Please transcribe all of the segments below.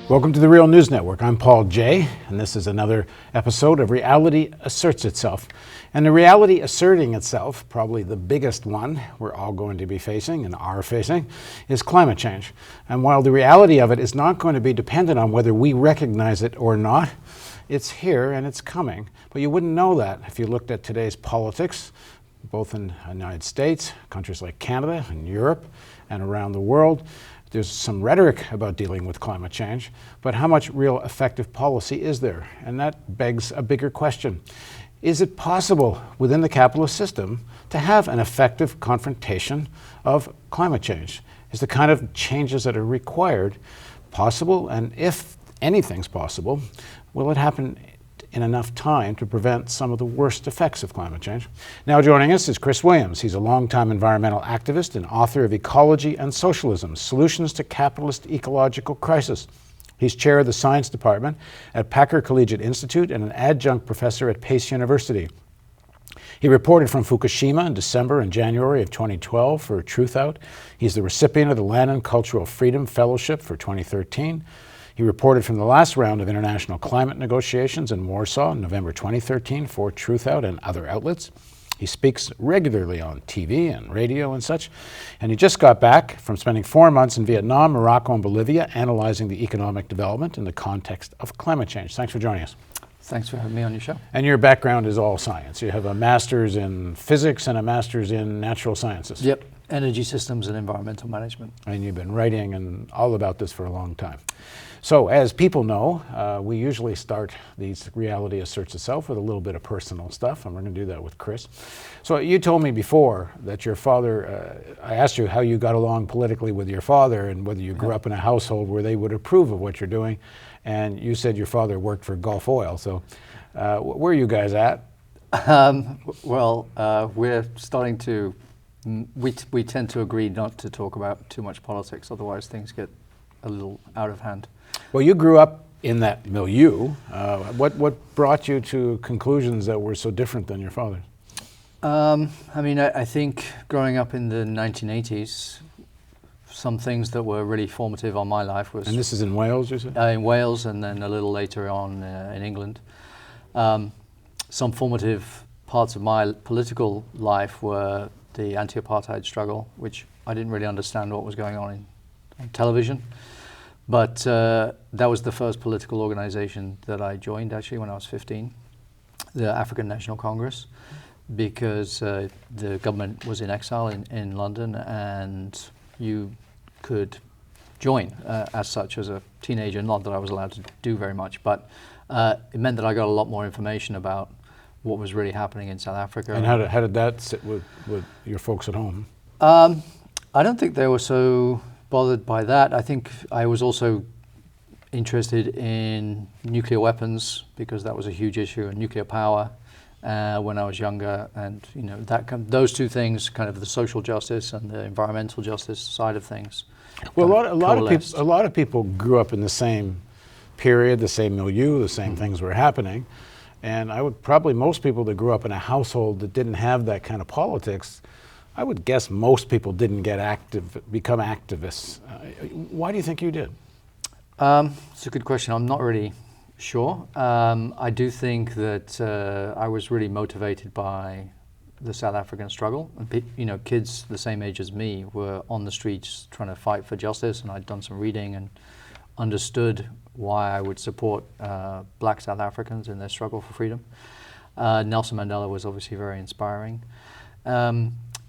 Welcome to the Real News Network. I'm Paul Jay, and this is another episode of Reality Asserts Itself. And the reality asserting itself, probably the biggest one we're all going to be facing and are facing, is climate change. And while the reality of it is not going to be dependent on whether we recognize it or not, it's here and it's coming. But you wouldn't know that if you looked at today's politics, both in the United States, countries like Canada and Europe, and around the world. There's some rhetoric about dealing with climate change, but how much real effective policy is there? And that begs a bigger question. Is it possible within the capitalist system to have an effective confrontation of climate change? Is the kind of changes that are required possible? And if anything's possible, will it happen in enough time to prevent some of the worst effects of climate change? Now joining us is Chris Williams. He's a longtime environmental activist and author of Ecology and Socialism, Solutions to Capitalist Ecological Crisis. He's chair of the science department at Packer Collegiate Institute and an adjunct professor at Pace University. He reported from Fukushima in December and January of 2012 for Truth Out. He's the recipient of the Lannan Cultural Freedom Fellowship for 2013. He reported from the last round of international climate negotiations in Warsaw in November 2013 for Truth Out and other outlets. He speaks regularly on TV and radio and such. And he just got back from spending 4 months in Vietnam, Morocco, and Bolivia analyzing the economic development in the context of climate change. Thanks for joining us. Thanks for having me on your show. And your background is all science. You have a master's in physics and a master's in natural sciences. Yep, energy systems and environmental management. And you've been writing and all about this for a long time. So as people know, we usually start these Reality Asserts Itself with a little bit of personal stuff, and we're going to do that with Chris. So you told me before that your father, I asked you how you got along politically with your father and whether you grew up in a household where they would approve of what you're doing, and you said your father worked for Gulf Oil. So where are you guys at? We're starting to, we tend to agree not to talk about too much politics, otherwise things get a little out of hand. Well, you grew up in that milieu. What brought you to conclusions that were so different than your father's? I think growing up in the 1980s, some things that were really formative on my life was... And this is in Wales, you said? In Wales, and then a little later on in England. Some formative parts of my political life were the anti-apartheid struggle, which I didn't really understand what was going on on television. But that was the first political organization that I joined, actually, when I was 15, the African National Congress, because the government was in exile in London, and you could join as such as a teenager. Not that I was allowed to do very much, but it meant that I got a lot more information about what was really happening in South Africa. And how did that sit with your folks at home? I don't think they were so bothered by that. I think I was also interested in nuclear weapons because that was a huge issue, and nuclear power when I was younger, and those two things, kind of the social justice and the environmental justice side of things. Well, a lot of people grew up in the same period, the same milieu, the same things were happening, and most people that grew up in a household that didn't have that kind of politics, I would guess most people didn't become activists. Why do you think you did? It's a good question. I'm not really sure. I do think that I was really motivated by the South African struggle. And kids the same age as me were on the streets trying to fight for justice, and I'd done some reading and understood why I would support black South Africans in their struggle for freedom. Nelson Mandela was obviously very inspiring.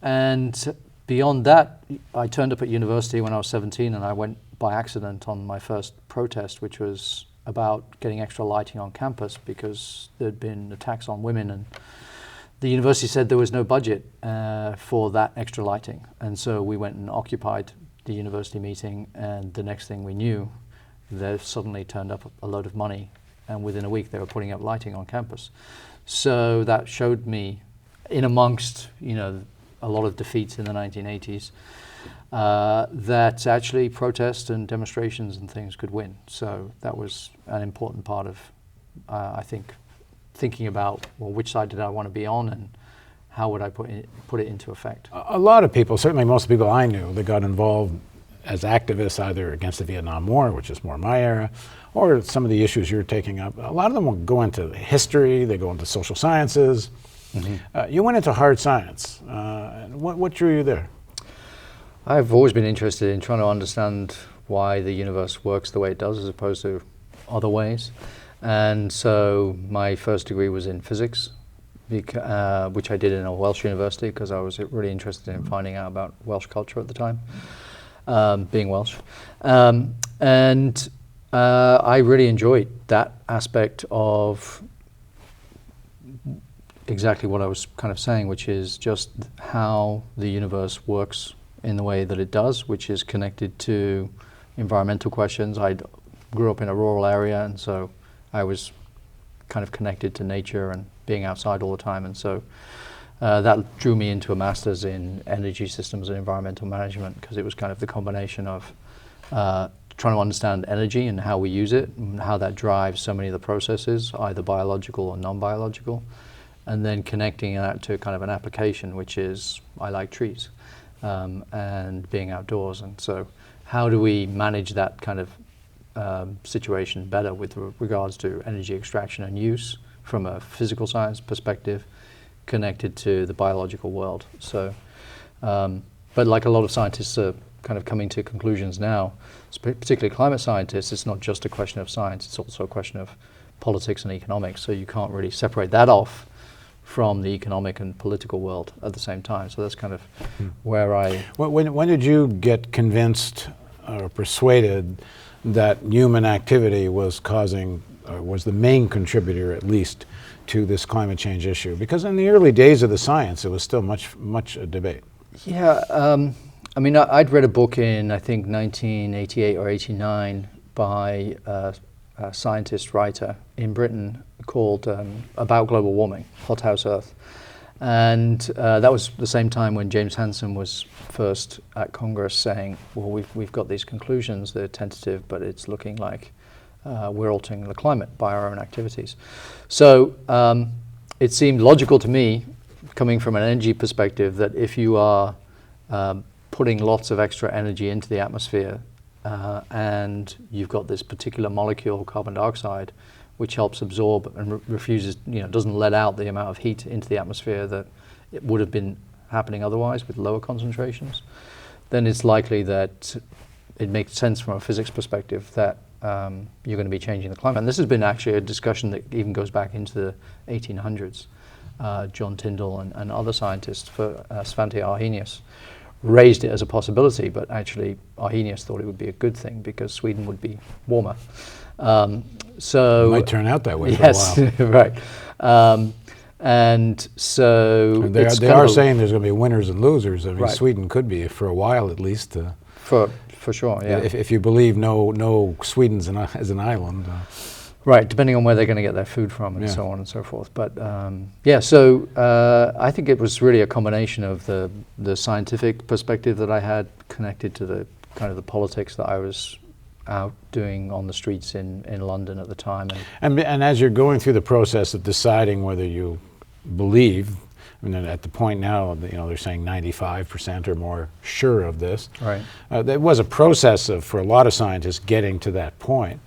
And beyond that, I turned up at university when I was 17, and I went by accident on my first protest, which was about getting extra lighting on campus because there'd been attacks on women, and the university said there was no budget for that extra lighting. And so we went and occupied the university meeting, and the next thing we knew, there suddenly turned up a load of money, and within a week they were putting up lighting on campus. So that showed me, in amongst a lot of defeats in the 1980s, that actually protest and demonstrations and things could win. So that was an important part of, I think, thinking about, well, which side did I want to be on, and how would I put it into effect? A lot of people, certainly most people I knew that got involved as activists, either against the Vietnam War, which is more my era, or some of the issues you're taking up, a lot of them will go into history, they go into social sciences. You went into hard science. What drew you there? I've always been interested in trying to understand why the universe works the way it does as opposed to other ways. And so my first degree was in physics, which I did in a Welsh university because I was really interested in finding out about Welsh culture at the time, being Welsh. And I really enjoyed that aspect of exactly what I was kind of saying, which is just how the universe works in the way that it does, which is connected to environmental questions. I grew up in a rural area, and so I was kind of connected to nature and being outside all the time, and so that drew me into a master's in energy systems and environmental management, because it was kind of the combination of trying to understand energy and how we use it and how that drives so many of the processes, either biological or non-biological, and then connecting that to kind of an application, which is I like trees and being outdoors. And so how do we manage that kind of situation better with regards to energy extraction and use from a physical science perspective connected to the biological world. So, but like a lot of scientists are kind of coming to conclusions now, particularly climate scientists, it's not just a question of science, it's also a question of politics and economics. So you can't really separate that off from the economic and political world at the same time. So that's kind of where I... When did you get convinced or persuaded that human activity was causing, was the main contributor at least, to this climate change issue? Because in the early days of the science, it was still much a debate. Yeah, I mean, I'd read a book in, I think, 1988 or 89 by a scientist writer in Britain called About Global Warming, Hothouse Earth. And that was the same time when James Hansen was first at Congress saying, well, we've got these conclusions, they're tentative, but it's looking like we're altering the climate by our own activities. So it seemed logical to me, coming from an energy perspective, that if you are putting lots of extra energy into the atmosphere and you've got this particular molecule, carbon dioxide, which helps absorb and refuses, doesn't let out the amount of heat into the atmosphere that it would have been happening otherwise with lower concentrations, then it's likely that it makes sense from a physics perspective that you're going to be changing the climate. And this has been actually a discussion that even goes back into the 1800s. John Tyndall and other scientists, Svante Arrhenius, raised it as a possibility, but actually Arrhenius thought it would be a good thing because Sweden would be warmer. So it might turn out that way yes, for a while. Right. And so they are saying there's going to be winners and losers. I mean, right. Sweden could be for a while at least. For sure, yeah. If you believe no Sweden's as an island. Right, depending on where they're going to get their food from and so on and so forth. But so I think it was really a combination of the scientific perspective that I had connected to the kind of the politics that I was out doing on the streets in London at the time. And as you're going through the process of deciding whether you believe, I mean, at the point now, they're saying 95% or more sure of this. Right. There was a process for a lot of scientists getting to that point.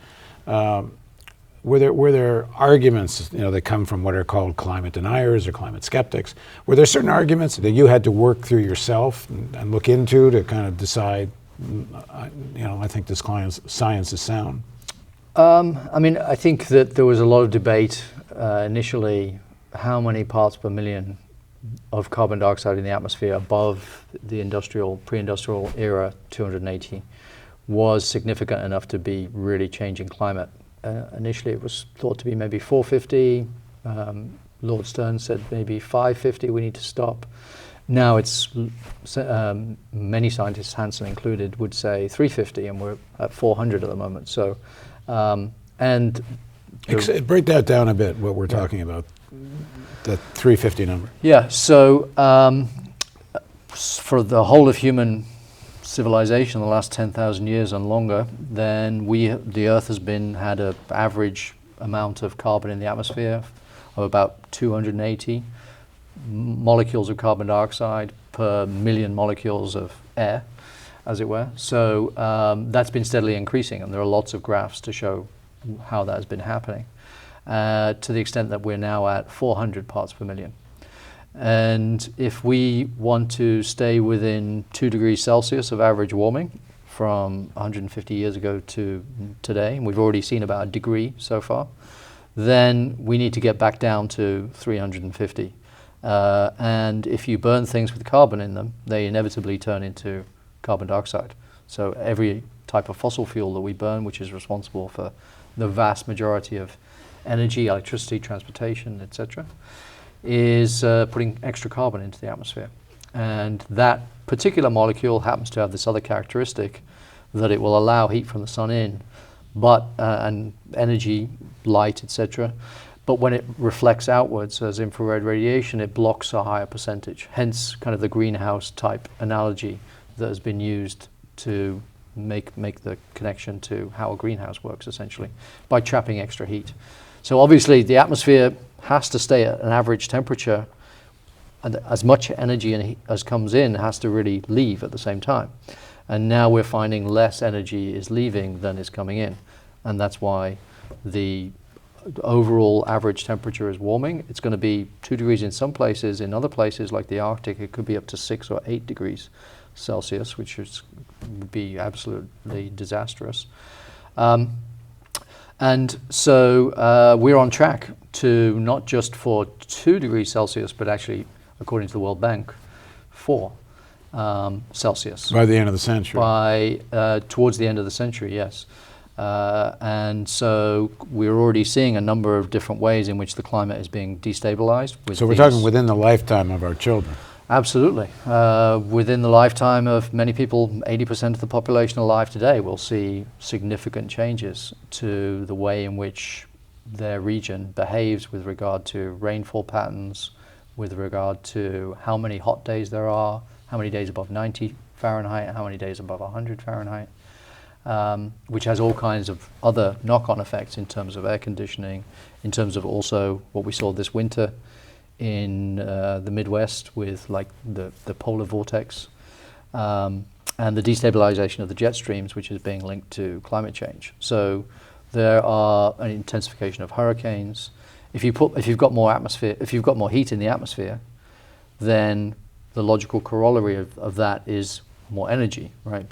Were there arguments, that come from what are called climate deniers or climate skeptics? Were there certain arguments that you had to work through yourself and look into to kind of decide, I think this science is sound? I mean, I think that there was a lot of debate initially, how many parts per million of carbon dioxide in the atmosphere above the pre-industrial era 280 was significant enough to be really changing climate. Initially it was thought to be maybe 450. Lord Stern said maybe 550, we need to stop. Now it's, many scientists, Hansen included, would say 350, and we're at 400 at the moment. So, break that down a bit, what we're talking about, the 350 number. Yeah, so for the whole of human civilization, the last 10,000 years and longer, then the Earth has had an average amount of carbon in the atmosphere of about 280 molecules of carbon dioxide per million molecules of air. as it were. So that's been steadily increasing, and there are lots of graphs to show how that has been happening, to the extent that we're now at 400 parts per million. And if we want to stay within 2 degrees Celsius of average warming from 150 years ago to today, and we've already seen about a degree so far, then we need to get back down to 350. And if you burn things with carbon in them, they inevitably turn into carbon dioxide. So every type of fossil fuel that we burn, which is responsible for the vast majority of energy, electricity, transportation, etc., is putting extra carbon into the atmosphere. And that particular molecule happens to have this other characteristic, that it will allow heat from the sun in, but and energy, light, etc. But when it reflects outwards as infrared radiation, it blocks a higher percentage. Hence, kind of the greenhouse type analogy that has been used to make the connection to how a greenhouse works, essentially, by trapping extra heat. So obviously, the atmosphere has to stay at an average temperature, and as much energy and heat as comes in has to really leave at the same time. And now we're finding less energy is leaving than is coming in, and that's why the overall average temperature is warming. It's going to be 2 degrees in some places. In other places, like the Arctic, it could be up to 6 or 8 degrees Celsius, which would be absolutely disastrous. And so we're on track to not just for 2 degrees Celsius, but actually, according to the World Bank, 4 Celsius. By the end of the century. Towards the end of the century, yes. And so we're already seeing a number of different ways in which the climate is being destabilized. So we're talking within the lifetime of our children. Absolutely. Within the lifetime of many people, 80% of the population alive today will see significant changes to the way in which their region behaves with regard to rainfall patterns, with regard to how many hot days there are, how many days above 90 Fahrenheit, how many days above 100 Fahrenheit, which has all kinds of other knock-on effects in terms of air conditioning, in terms of also what we saw this winter in the Midwest with like the polar vortex, and the destabilization of the jet streams, which is being linked to climate change. So there are an intensification of hurricanes. If you've got more heat in the atmosphere, then the logical corollary of that is more energy, right?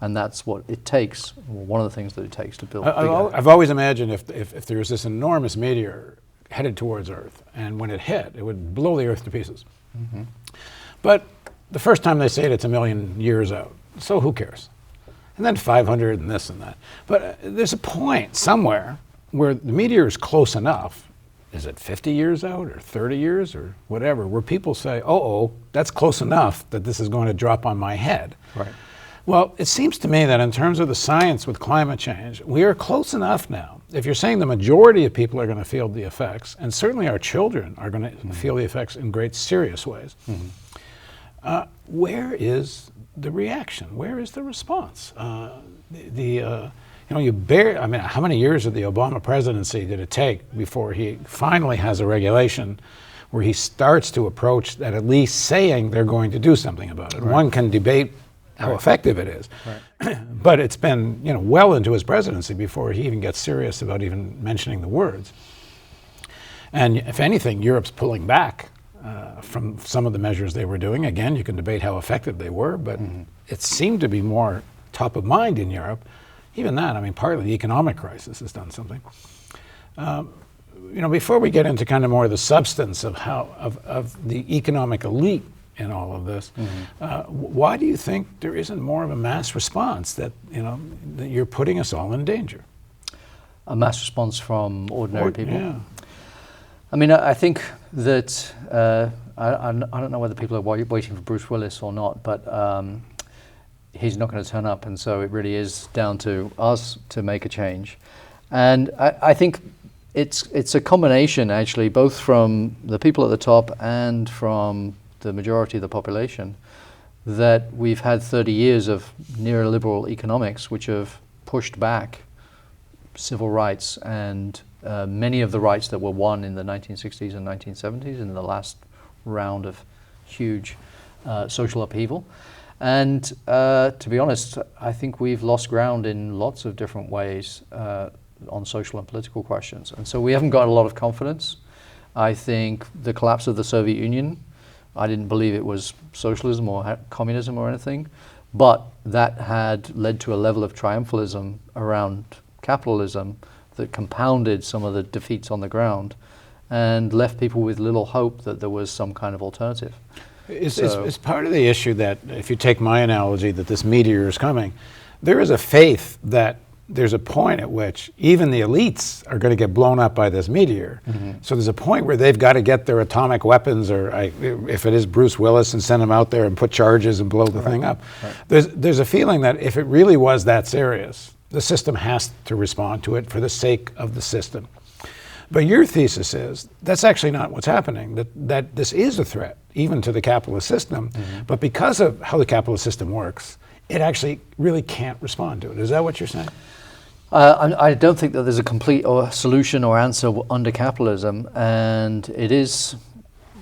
And that's what it takes, one of the things that it takes to build bigger. I've always imagined if there was this enormous meteor headed towards Earth, and when it hit, it would blow the Earth to pieces. Mm-hmm. But the first time they say it's 1 million years out, so who cares? And then 500 and this and that. But there's a point somewhere where the meteor is close enough. Is it 50 years out or 30 years or whatever, where people say, oh, that's close enough that this is going to drop on my head. Right. Well, it seems to me that in terms of the science with climate change, we are close enough now. If you're saying the majority of people are going to feel the effects, and certainly our children are going to feel the effects in great serious ways, where is the reaction? Where is the response? How many years of the Obama presidency did it take before he finally has a regulation where he starts to approach that, at least saying they're going to do something about it? Right. One can debate how effective it is. Right. But it's been well into his presidency before he even gets serious about even mentioning the words. And if anything, Europe's pulling back from some of the measures they were doing. Again, you can debate how effective they were, but it seemed to be more top of mind in Europe. Even that, partly the economic crisis has done something. Before we get into kind of more of the substance of of the economic elite in all of this, why do you think there isn't more of a mass response that that you're putting us all in danger? A mass response from ordinary people? Yeah. I think that I don't know whether people are waiting for Bruce Willis or not, but he's not going to turn up, and so it really is down to us to make a change. And I think it's a combination, actually, both from the people at the top and from the majority of the population, that we've had 30 years of neoliberal economics which have pushed back civil rights and many of the rights that were won in the 1960s and 1970s in the last round of huge social upheaval. And to be honest, I think we've lost ground in lots of different ways on social and political questions. And so we haven't got a lot of confidence. I think the collapse of the Soviet Union, I didn't believe it was socialism or communism or anything, but that had led to a level of triumphalism around capitalism that compounded some of the defeats on the ground and left people with little hope that there was some kind of alternative. It's part of the issue that, if you take my analogy, that this meteor is coming, there is a faith that there's a point at which even the elites are going to get blown up by this meteor. Mm-hmm. So there's a point where they've got to get their atomic weapons, or if it is Bruce Willis, and send them out there and put charges and blow the thing up. Right. There's a feeling that if it really was that serious, the system has to respond to it for the sake of the system. But your thesis is that's actually not what's happening, that this is a threat, even to the capitalist system, mm-hmm. but because of how the capitalist system works, it actually really can't respond to it. Is that what you're saying? I don't think that there's a complete solution or answer under capitalism, and it is,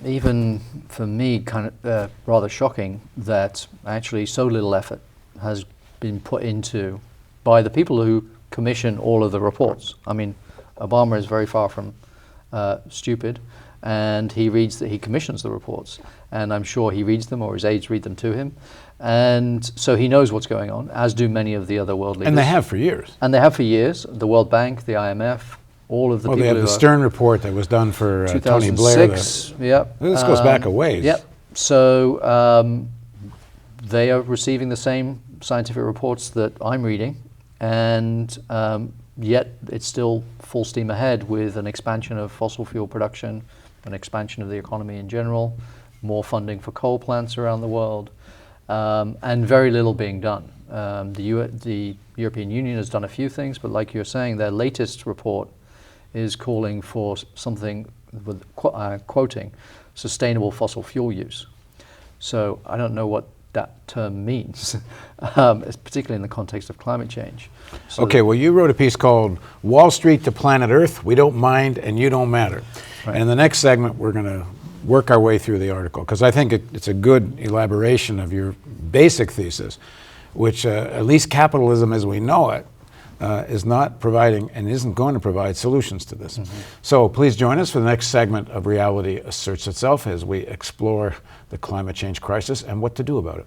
even for me, kind of rather shocking that actually so little effort has been put into by the people who commission all of the reports. I mean, Obama is very far from stupid, and he commissions the reports, and I'm sure he reads them, or his aides read them to him, and so he knows what's going on, as do many of the other world leaders. And they have for years. And they have for years. The World Bank, the IMF, all of the people. Well, they have the Stern report that was done for Tony Blair. 2006. Yep. This goes back a ways. Yep. So they are receiving the same scientific reports that I'm reading, and yet it's still full steam ahead with an expansion of fossil fuel production, an expansion of the economy in general, more funding for coal plants around the world, and very little being done. The European Union has done a few things, but like you're saying, their latest report is calling for something with quoting sustainable fossil fuel use. So I don't know what that term means, particularly in the context of climate change. So okay, well, you wrote a piece called Wall Street to Planet Earth, We Don't Mind and You Don't Matter. Right. And in the next segment, we're going to work our way through the article, because I think it's a good elaboration of your basic thesis, which at least capitalism as we know it is not providing and isn't going to provide solutions to this. Mm-hmm. So please join us for the next segment of Reality Asserts Itself as we explore the climate change crisis and what to do about it.